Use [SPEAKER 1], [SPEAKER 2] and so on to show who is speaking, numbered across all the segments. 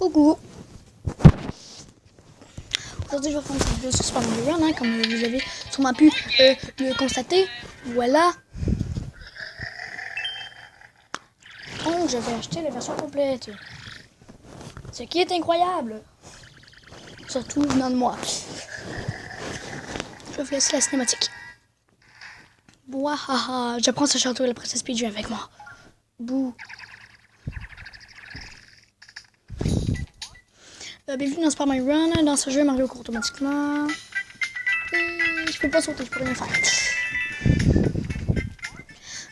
[SPEAKER 1] Coucou! Aujourd'hui, je vais faire une vidéo sur Super Mario Run, comme vous avez sûrement pu le constater. Voilà. Donc, je vais acheter la version complète. Ce qui est incroyable. Surtout venant de moi. Je vais vous laisser la cinématique. Wahaha! Je prends ce château et la princesse Peach avec moi. Bouh! Bienvenue dans Super Mario Run. Dans ce jeu, Mario court automatiquement. Et je peux pas sauter, je peux rien faire.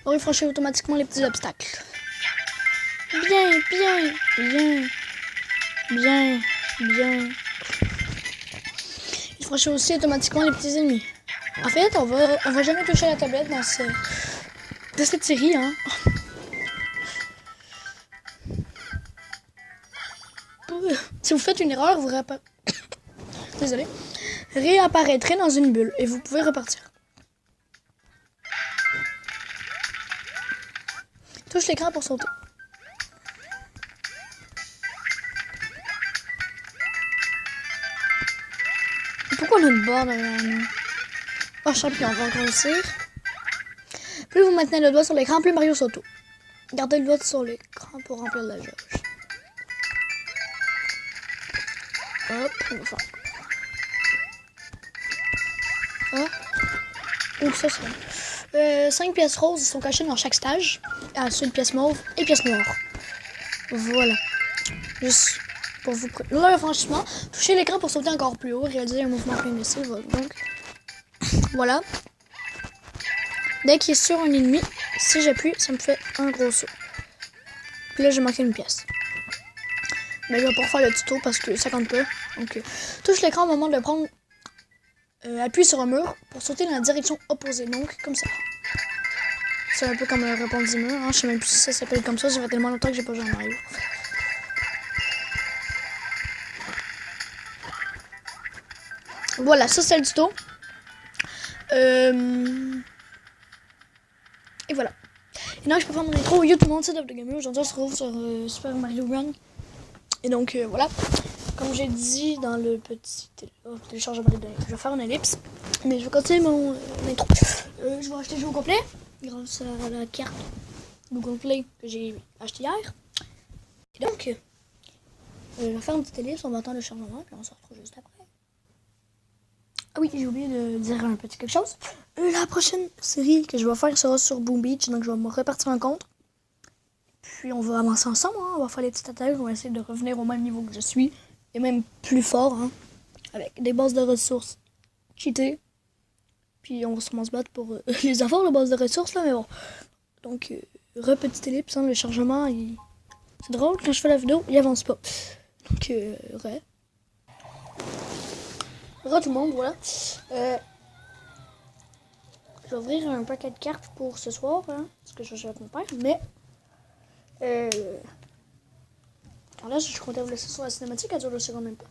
[SPEAKER 1] Mario franchit automatiquement les petits obstacles. Bien, bien, bien, bien, bien. Il franchit aussi automatiquement les petits ennemis. En fait, on va jamais toucher la tablette dans cette série, hein. Si vous faites une erreur, vous désolé, réapparaîtrez dans une bulle et vous pouvez repartir. Touche l'écran pour sauter. Pourquoi on a une barre derrière nous? Oh, champion, on va grossir. Plus vous maintenez le doigt sur l'écran, plus Mario saute. Gardez le doigt sur l'écran pour remplir la jauge. Hop, on va faire. Oh, ça c'est 5 pièces roses sont cachées dans chaque stage. Ensuite, pièces mauves et pièces noires. Voilà. Juste pour vous le franchissement. Touchez l'écran pour sauter encore plus haut. Réaliser un mouvement plein d'essai. Donc, voilà. Dès qu'il est sur un ennemi, si j'appuie, ça me fait un gros saut. Puis là, j'ai manqué une pièce. Mais je vais pas refaire le tuto parce que ça compte pas. Donc, touche l'écran au moment de le prendre. Appuie sur un mur pour sauter dans la direction opposée. Donc, comme ça. C'est un peu comme un répondimur. Hein. Je sais même plus si ça s'appelle comme ça. Ça fait tellement longtemps que j'ai pas joué à Mario. Voilà, ça c'est le tuto. Et voilà. Et donc, je peux faire mon intro. Yo tout le monde, c'est DovTheGamer. Aujourd'hui, on se retrouve sur Super Mario Run. Et donc, voilà. Comme j'ai dit dans le petit téléchargement des données, je vais faire une ellipse. Mais je vais continuer mon intro. Je vais acheter le jeu au complet grâce à la carte Google Play que j'ai acheté hier. Et donc, je vais faire une petite ellipse. On va attendre le chargement. Puis on se retrouve juste après. Ah oui, j'ai oublié de dire un petit quelque chose. La prochaine série que je vais faire sera sur Boom Beach. Donc, je vais me repartir un compte. Puis, on va avancer ensemble. Hein. On va faire les petites attaques. On va essayer de revenir au même niveau que je suis. Et même plus fort. Hein. Avec des bases de ressources cheatées. Puis, on va sûrement se battre pour les avoir, les bases de ressources. Là, mais bon. Donc, petite ellipse. Hein, le chargement, c'est drôle. Quand je fais la vidéo, il avance pas. Donc, Re tout le monde, voilà. Je vais ouvrir un paquet de cartes pour ce soir, hein, parce que je joue avec mon père, mais alors là, je comptais vous laisser sur la cinématique, elle dure 2 secondes même pas.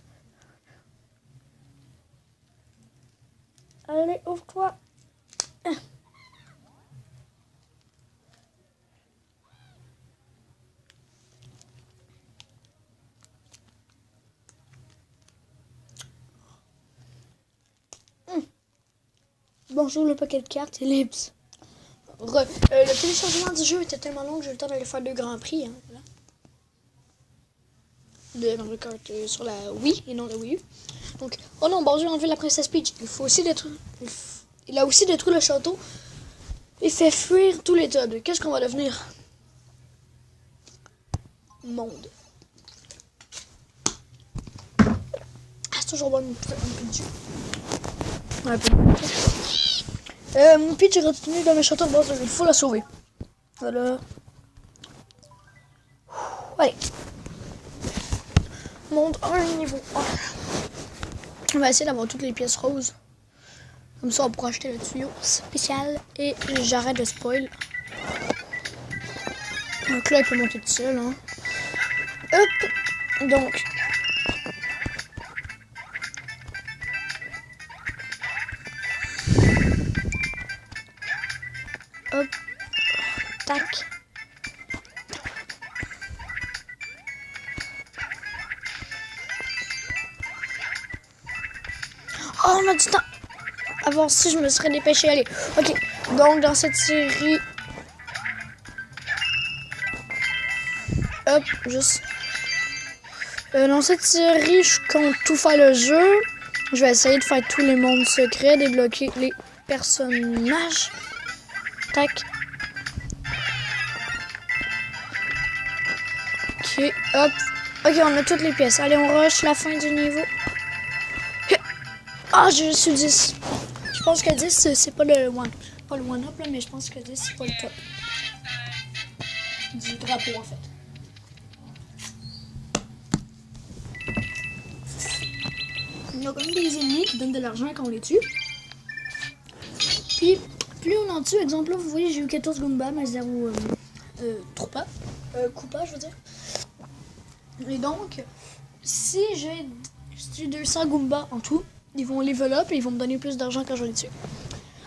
[SPEAKER 1] Allez, ouvre-toi. Bonjour, le paquet de cartes, ellipse. Le téléchargement du jeu était tellement long que j'ai eu le temps d'aller faire 2 grands prix. Hein, voilà. De Mario Kart sur la Wii et non la Wii U. Donc, oh non, bon, j'ai enlevé la princesse Peach. Il faut aussi détruire. Il a aussi détruit le château et fait fuir tous les Toads. Qu'est-ce qu'on va devenir? Monde. Ah, c'est toujours bon, un Peach. Ouais, mon Peach est retenu dans le château de Bowser. Il faut la sauver. Voilà. Allez. Monde 1, niveau 1. On va essayer d'avoir toutes les pièces roses. Comme ça, on pourra acheter le tuyau spécial. Et j'arrête de spoil. Donc là, il peut monter tout seul. Hein. Hop. Donc. Hop. Tac. on a du temps. À voir si je me serais dépêché. Allez, ok. Donc, dans cette série... Hop, juste... dans cette série, je compte tout faire le jeu. Je vais essayer de faire tous les mondes secrets, débloquer les personnages. Tac. Ok, hop. Ok, on a toutes les pièces. Allez, on rush la fin du niveau. Ah, je suis 10. Je pense que 10, c'est pas le one. Pas le one-up, là, mais je pense que 10, c'est pas le top. Du drapeau, en fait. Il y a quand même des ennemis qui donnent de l'argent quand on les tue. Puis, plus on en tue, exemple là, vous voyez, j'ai eu 14 Goombas, mais 0 Troupa. Koopa, je veux dire. Et donc, si j'ai 200 Goombas en tout, ils vont level up et ils vont me donner plus d'argent quand je vais les tuer.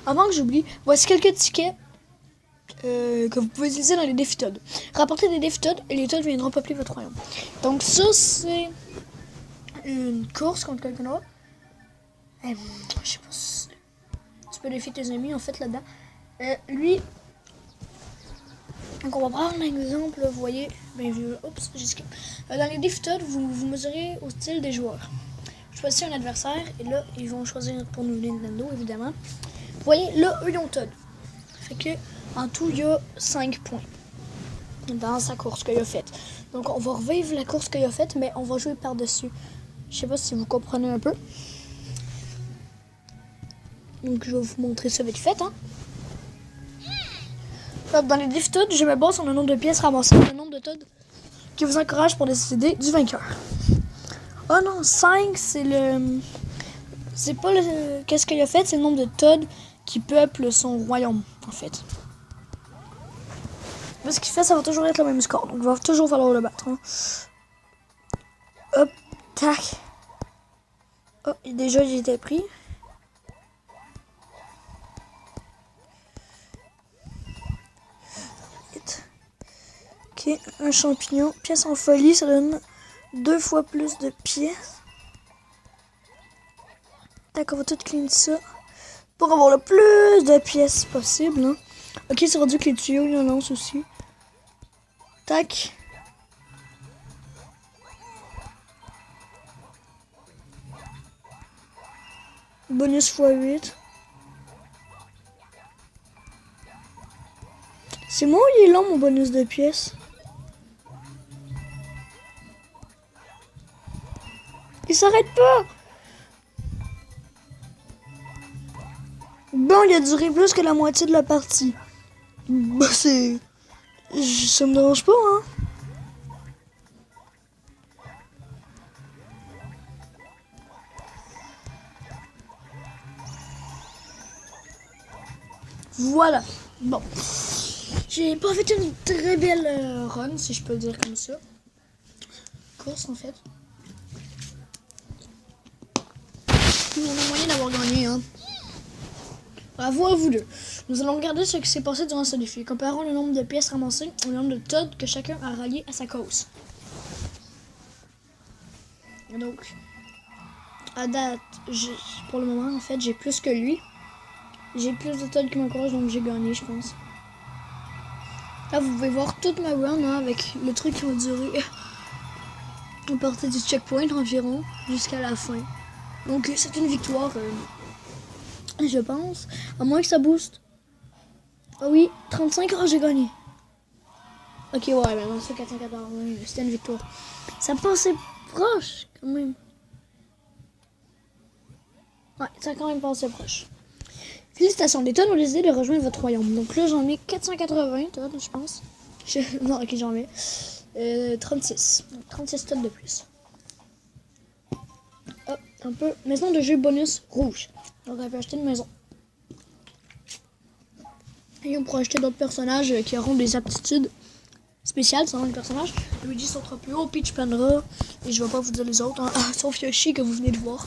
[SPEAKER 1] Avant que j'oublie, voici quelques tickets que vous pouvez utiliser dans les défis Todd. Rapportez des défis Todd et les Todd viendront peupler votre royaume. Donc ça, c'est une course contre quelqu'un d'autre. Je sais pas si tu peux défier tes amis en fait là-dedans. Lui, donc on va prendre un exemple, vous voyez, oups, j'ai skip. Dans les défis Todd, vous mesurez au style des joueurs. Choisissez un adversaire et là, ils vont choisir pour nous Nintendo évidemment. Vous voyez, là, eux, ils ont Todd. Fait que, en tout, il y a 5 points dans sa course qu'il a faite. Donc, on va revivre la course qu'il a faite, mais on va jouer par-dessus. Je sais pas si vous comprenez un peu. Donc, je vais vous montrer ça vite fait. Hein. Hop, dans les défis Todd, je me base sur le nombre de pièces ramassées, le nombre de Todd qui vous encourage pour décider du vainqueur. Oh non, 5, c'est le... C'est pas le... Qu'est-ce qu'il a fait, c'est le nombre de Todd qui peuple son royaume, en fait. Mais ce qu'il fait, ça va toujours être le même score. Donc, il va toujours falloir le battre. Hein. Hop, tac. Oh, déjà, j'ai été pris. Ok, un champignon. Pièce en folie, ça donne 2 fois plus de pièces. Tac, on va tout clean ça. Pour avoir le plus de pièces possible. Hein. Ok, c'est rendu que les tuyaux, il y en lance aussi. Tac. Bonus x8. C'est moi ou il est long mon bonus de pièces? Il s'arrête pas! Bon, il a duré plus que la moitié de la partie. Bah, c'est... Ça me dérange pas, hein. Voilà. Bon. J'ai pas fait une très belle run, si je peux le dire comme ça. Course, en fait. On a moyen d'avoir gagné, hein. Bravo à vous deux. Nous allons regarder ce qui s'est passé durant ce défi. Comparons le nombre de pièces ramassées au nombre de Todd que chacun a rallié à sa cause. Donc, à date, pour le moment, en fait, j'ai plus que lui. J'ai plus de Todd qui m'encourage, donc j'ai gagné, je pense. Là, vous pouvez voir toute ma run hein, avec le truc qui va durer à partir du checkpoint environ jusqu'à la fin. Donc, c'est une victoire, je pense. À moins que ça booste. Ah oui, 35 j'ai gagné. Ok, ouais, mais non, c'est 414, c'était une victoire. Ça passait proche, quand même. Ouais, ça a quand même passé proche. Félicitations, des tonnes ont décidé de rejoindre votre royaume. Donc là, j'en ai 480 tonnes, je pense. Non, ok, j'en ai 36. Donc 36 tonnes de plus. Hop, un peu. Maison de jeu bonus rouge. Donc on peut acheter une maison. Et on pourra acheter d'autres personnages qui auront des aptitudes spéciales selon le personnage. Luigi sautera plus haut, Peach planera. Et je vais pas vous dire les autres, hein, sauf Yoshi que vous venez de voir.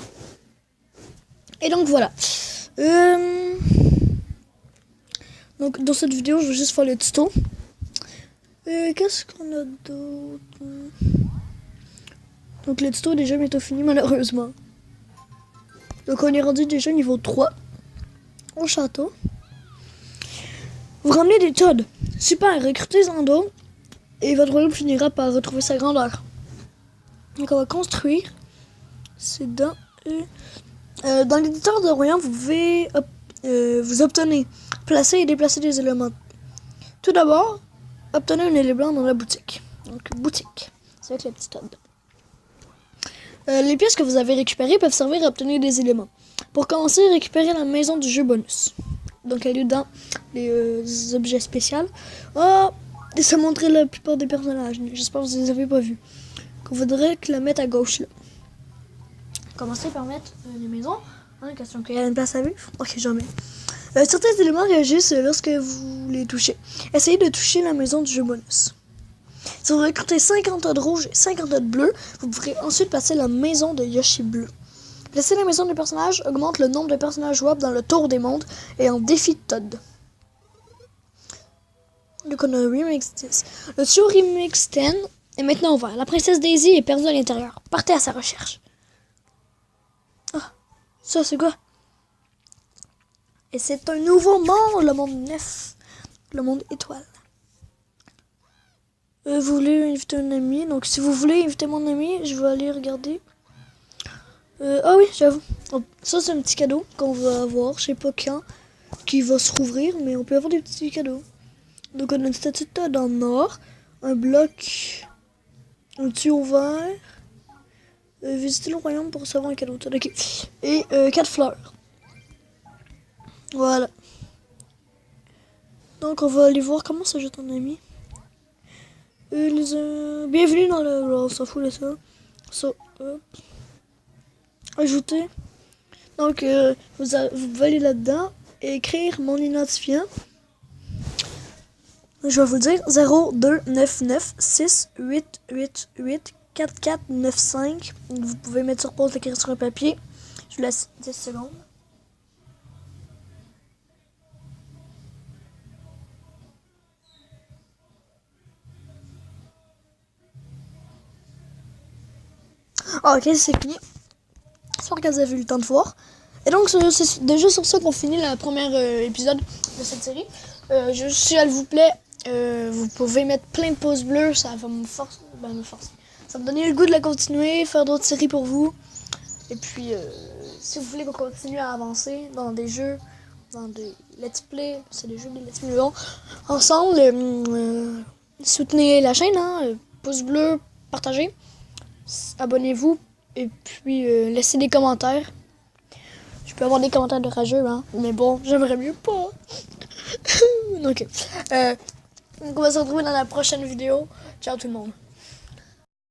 [SPEAKER 1] Et donc voilà. Donc dans cette vidéo, je vais juste faire le tuto. Qu'est-ce qu'on a d'autre? Donc le tuto est déjà bientôt fini malheureusement. Donc on est rendu déjà niveau 3 au château. Vous ramenez des Toads. Super, recrutez Zando et votre royaume finira par retrouver sa grandeur. Donc on va construire. C'est dans l'éditeur de royaume, vous pouvez vous obtenez placer et déplacer des éléments. Tout d'abord, obtenez un élément dans la boutique. Donc boutique, c'est avec les petits Toads. Les pièces que vous avez récupérées peuvent servir à obtenir des éléments. Pour commencer, récupérez la maison du jeu bonus. Donc elle est dans les objets spéciaux. Oh, ça montrait la plupart des personnages. J'espère que vous ne les avez pas vus. Qu'on voudrait que la mettre à gauche là. Commencez par mettre les maisons. Question qu'il y a une place à vivre. Ok, jamais. Certains éléments réagissent lorsque vous les touchez. Essayez de toucher la maison du jeu bonus. Si vous recrutez 50 Toads rouges et 50 Toads bleus, vous pourrez ensuite passer la maison de Yoshi bleu. Placer la maison des personnages augmente le nombre de personnages jouables dans le tour des mondes et en défi de Toad. Donc on a Remix 10. Le tuyau Remix 10 est maintenant ouvert. La princesse Daisy est perdue à l'intérieur. Partez à sa recherche. Ah, ça c'est quoi? Et c'est un nouveau monde, le monde 9. Le monde étoile. Vous voulez inviter un ami. Donc si vous voulez inviter mon ami, je vais aller regarder. Ah oui, j'avoue. Ça c'est un petit cadeau qu'on va avoir. Je sais pas quand qui va se rouvrir, mais on peut avoir des petits cadeaux. Donc on a une statue de Toad en or, un bloc, un tuyau vert. Visiter le royaume pour recevoir un cadeau. Ok. Et 4 fleurs. Voilà. Donc on va aller voir comment ça joue ton ami. Bienvenue dans le... On s'en fout de ça. Ça, hop. Ajouter. Donc vous pouvez aller là-dedans et écrire mon identifiant. Je vais vous le dire. 029968884495. Vous pouvez mettre sur pause, l'écrire sur un papier. Je vous laisse 10 secondes. Ah, ok, c'est fini. J'espère que vous avez eu le temps de voir. Et donc, c'est déjà sur ça qu'on finit le premier épisode de cette série. Si elle vous plaît, vous pouvez mettre plein de pouces bleus. Ça va me forcer. Ça va me donner le goût de la continuer, faire d'autres séries pour vous. Et puis, si vous voulez qu'on continue à avancer dans des jeux, dans des let's play, c'est des jeux de let's play ensemble, soutenez la chaîne, hein, pouce bleu, partagez. Abonnez-vous et puis laissez des commentaires. Je peux avoir des commentaires de rageux, hein, mais bon, j'aimerais mieux pas. Donc, on va se retrouver dans la prochaine vidéo. Ciao tout le monde.